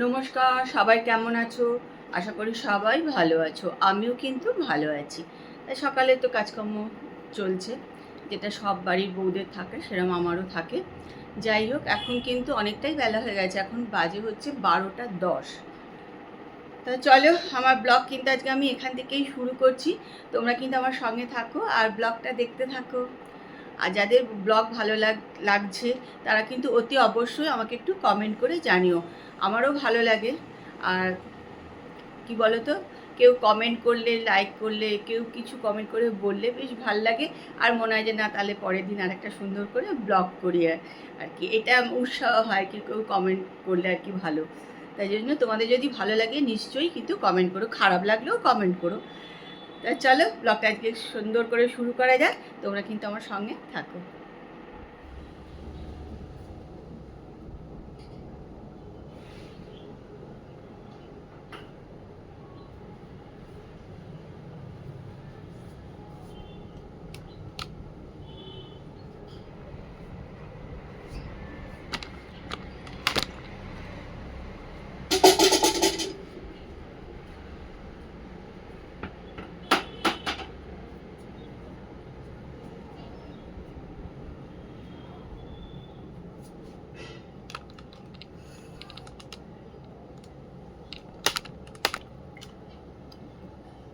নমস্কার, সবাই কেমন আছো? আশা করি সবাই ভালো আছো। আমিও কিন্তু ভালো আছি। সকালে তো কাজকর্ম চলছে, যেটা সব বাড়ির বউদের থাকে সেরকম আমারও থাকে। যাই হোক, এখন কিন্তু অনেকটাই বেলা হয়ে গেছে, এখন বাজে হচ্ছে 12টা 10। তা চলো, আমার ব্লগ কিন্তু আজকে আমি এখান থেকেই শুরু করছি। তোমরা কিন্তু আমার সঙ্গে থাকো আর ব্লগটা দেখতে থাকো। আর যাদের ব্লগ ভালো লাগছে তারা কিন্তু অতি অবশ্যই আমাকে একটু কমেন্ট করে জানিও, আমারও ভালো লাগে। আর কি বলো তো, কেউ কমেন্ট করলে, লাইক করলে, কেউ কিছু কমেন্ট করে বললে বেশ ভালো লাগে। আর মনে হয় যে না, তাহলে পরের দিন আর একটা সুন্দর করে ব্লগ করি আর কি, এটা উৎসাহ হয় কি, কেউ কমেন্ট করলে আর কি ভালো। তাই জন্য তোমাদের যদি ভালো লাগে নিশ্চয়ই কিন্তু কমেন্ট করো, খারাপ লাগলেও কমেন্ট করো। তা চলো, ব্লগটা আজকে সুন্দর করে শুরু করা যাক। তোমরা কিন্তু আমার সঙ্গে থাকো।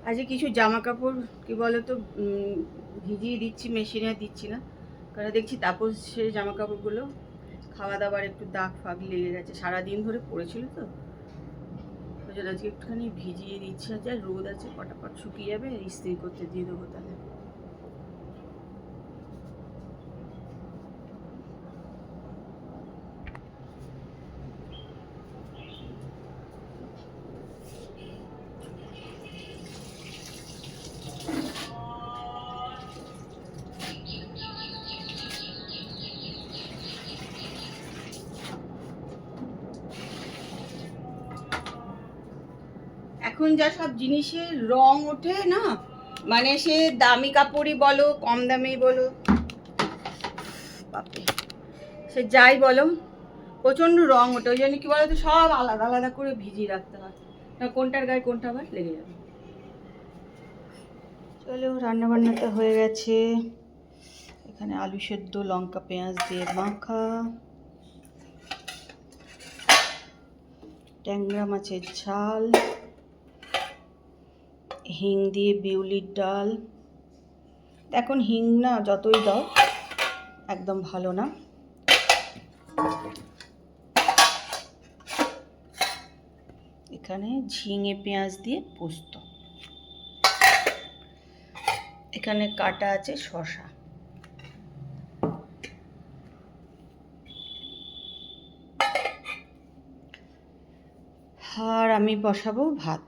আজকে কিছু জামা কাপড় কি বলো তো, ভিজিয়ে দিচ্ছি, মেশিনে দিচ্ছি না, কারণ দেখছি তাপসের জামা কাপড়গুলো খাওয়া দাওয়ার একটু দাগ ফাগ লেগে গেছে, সারাদিন ধরে পড়েছিল তো, ওই জন্য আজকে একটুখানি ভিজিয়ে দিচ্ছি। আর যা রোদ আছে, পটাপট শুকিয়ে যাবে, ইস্ত্রি করতে দিয়ে দেবো তাহলে। এখন যা সব জিনিসের রং ওঠে না, মানে সে দামি কাপড়ই বলো, কম দামি বলো, বাপরে, সে যাই বলো, প্রচণ্ড রং ওঠে। ওই জন্য কি বলো তো, সব আলাদা আলাদা করে ভিজিয়ে রাখতে হয়, কোনটার গায়ে কোনটা আবার লেগে যাবে। চলো, রান্নাবান্নাটা হয়ে গেছে। এখানে আলু সেদ্ধ, লঙ্কা পেঁয়াজ দিয়ে মাখা, ট্যাংরা মাছের ঝাল, হিং দিয়ে বিউলির ডাল। এখন হিং না যতই দাও একদম ভালো না। এখানে ঝিঙে পেঁয়াজ দিয়ে পোস্ত, এখানে কাটা আছে শসা। আর আমি বসাবো ভাত।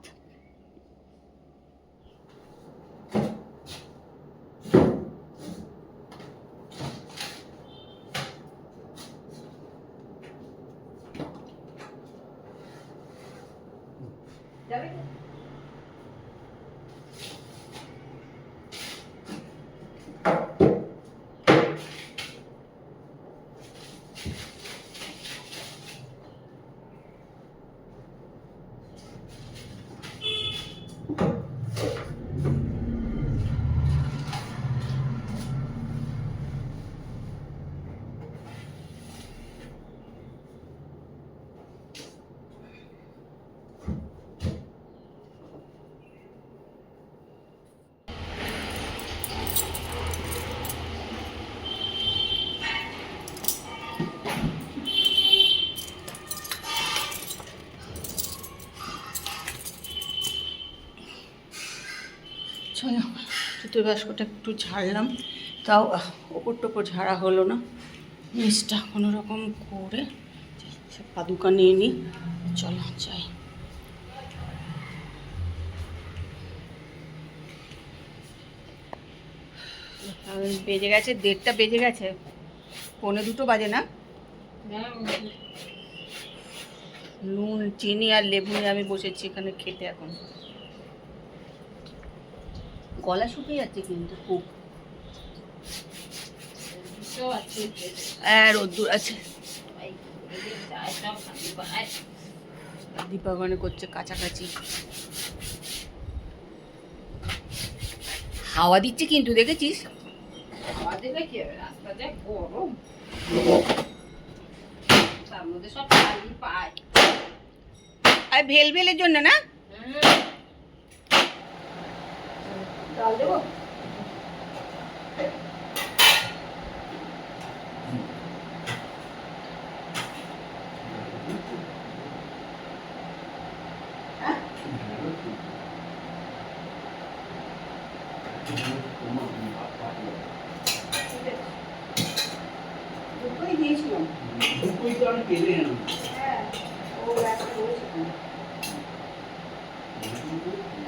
চলো, জুতোর বাস্কটা একটু ঝাড়লাম, তাও ওপর টোপর ঝাড়া হলো না। নিচটা কোনো রকম করে সে পাদুকা নিয়ে নিই। চলো যাই। বেজে গেছে 1:30 বেজে গেছে, 1:45 বাজে না। নুন চিনি আর লেবু নিয়ে আমি বসেছি এখানে খেতে। এখন গলা শুকিয়ে যাচ্ছে কিন্তু খুব, রোদ্দুর আছে। দীপা ওখানে করছে কাছাকাছি, হাওয়া দিচ্ছে কিন্তু দেখেছিস? হাওয়া দিলে কি হবে, রাস্তা যে গরম, তার মধ্যে সব খালি পায়। আর ভেলভেলের জন্য না? জল দেবো? দুটোই দিয়েছিলাম। দুটোই তো আমি পেলে না। হ্যাঁ, ও একটা রয়েছে।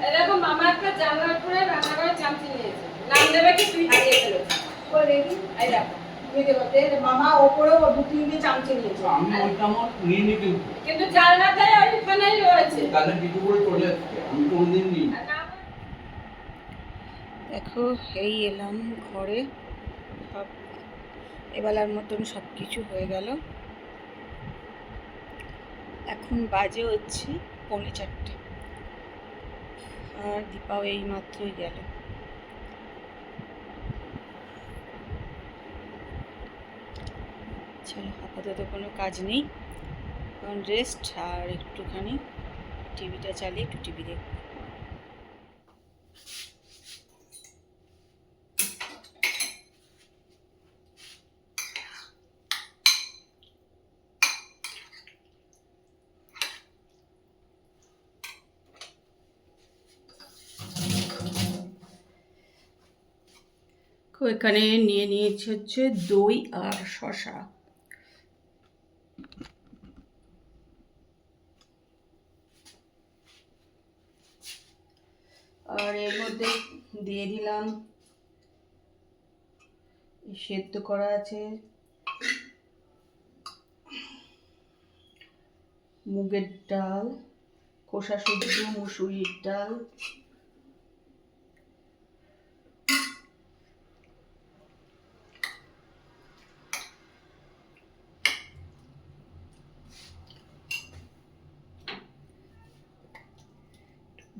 এরকম মামা একটা জানলার উপরে রান্না করে চামচি নিয়েছে, নাম দেবে কি তুই হারিয়ে ফেলেছিস। ওই রেডি এই দেখো, দিয়ে দেবো তেল। মামা ওপরেও 2-3 চামচে নিয়েছে। আমি ওইটা আমার নিয়ে নি কিন্তু। কিন্তু জানলাটাই ওইখানেই রয়েছে। তাহলে কিছু করে চলে আসছে, আমি কোনদিন নিই। আর না হলে দেখো এই এলাম ঘরে, সব এবেলার মতন সব কিছু হয়ে গেল। এখন বাজে হচ্ছে 3:45, আর দীপাও এই মাত্রই গেল। চলো, আপাতত কোনো কাজ নেই, এখন রেস্ট, আর একটুখানি টিভিটা চালিয়ে একটু টিভি দেখব। এখানে নিয়ে নিয়েছি হচ্ছে দই আর শসা, আর এর মধ্যে দিয়ে দিলাম সেদ্ধ করা আছে মুগের ডাল, খোসা শুদ্ধ মুসুরির ডাল,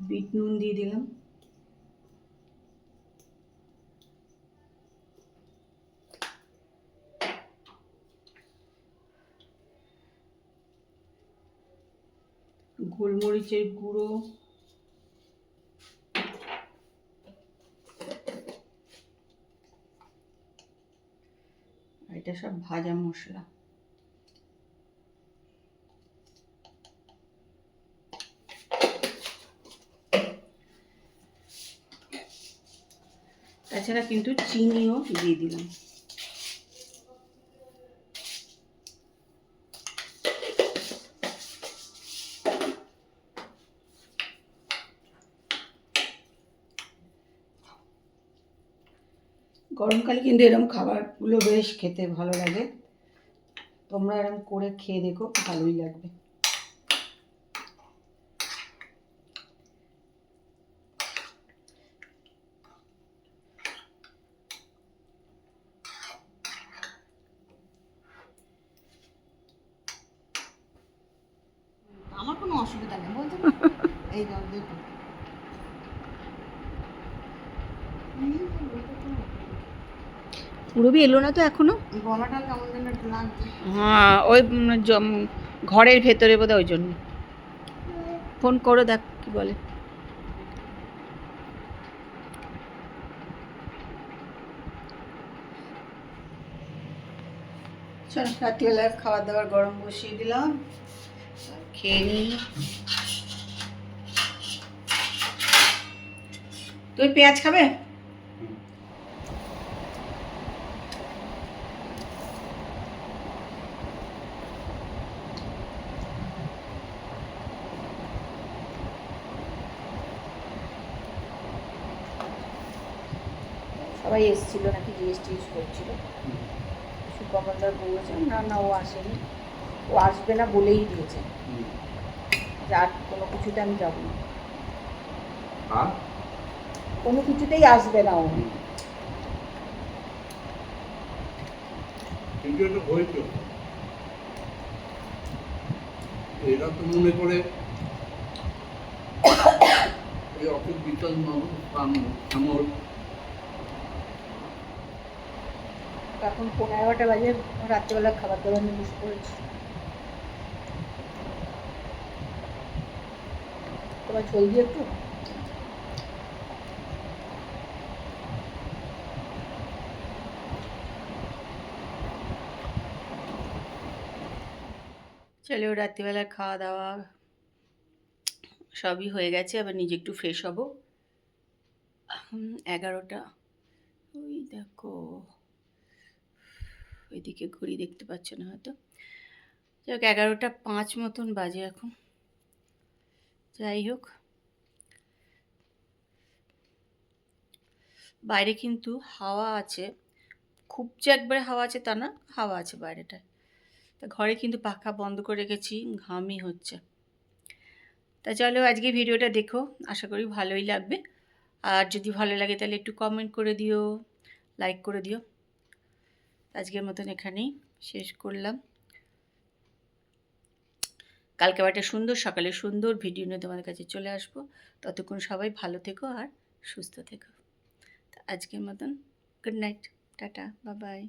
বিট নুন দিয়ে দিলাম, গোলমরিচের গুঁড়ো, এটা সব ভাজা মশলা। তাছাড়া কিন্তু চিনিও দিয়ে দিলাম। গরমকালে কিন্তু এরকম খাবারগুলো বেশ খেতে ভালো লাগে, তোমরা এরকম করে খেয়ে দেখো, ভালোই লাগবে। আমার কোনো অসুবিধা নেই, বলতে এই দাও দেখো। পুরবি এলো না তো এখনো, গলাটা কেমন যেন একটু লাগছে। হ্যাঁ ওই ঘরের ভেতরে বোধহয়, ওই জন্য। ফোন করো, দেখ কি বলে। চলো, রাত্রিবেলার খাবার দাবার গরম বসিয়ে দিলাম, খেয়ে নিই। তুই পেঁয়াজ খাবে? সবাই এসেছিল নাকি, জিএসটি করছিল, সুকমলদার বলেছে না না ও আসেনি, ও আসবে না বলেই দিয়েছে, যার কোনো কিছুতে আমি যাব না, কোনো কিছুতেই আসবে না ও। কিন্তু এটা হয়েছে, এরা তো মনে করে এই অফিস বিতরণ আমার এখন 11:30 বাজে, রাত্রিবেলা খাবার দাবার নিয়ে বসে পড়েছি। তোমার ঝোল দিয়ে একটু চলো, রাত্রিবেলা খাওয়া দাওয়া সবই হয়ে গেছে, আবার নিজে একটু ফ্রেশ হব। 11টা, ওই দেখো ওইদিকে ঘড়ি দেখতে পাচ্ছ না হয়তো, যাক 11:05 মতন বাজে এখন। যাই হোক, বাইরে কিন্তু হাওয়া আছে, খুব যে একবারে হাওয়া আছে তা না, হাওয়া আছে বাইরেটায়। তা ঘরে কিন্তু পাখা বন্ধ করে রেখেছি, ঘামই হচ্ছে। তা চলো আজকে ভিডিওটা দেখো, আশা করি ভালোই লাগবে। আর যদি ভালো লাগে তাহলে একটু কমেন্ট করে দিও, লাইক করে দিও। আজকের মতন এখানেই শেষ করলাম। কালকে আবার একটা সুন্দর সকালে সুন্দর ভিডিও নিয়ে তোমাদের কাছে চলে আসবো। ততক্ষণ সবাই ভালো থেকো আর সুস্থ থেকো। তা আজকের মতন good night, tata, bye bye.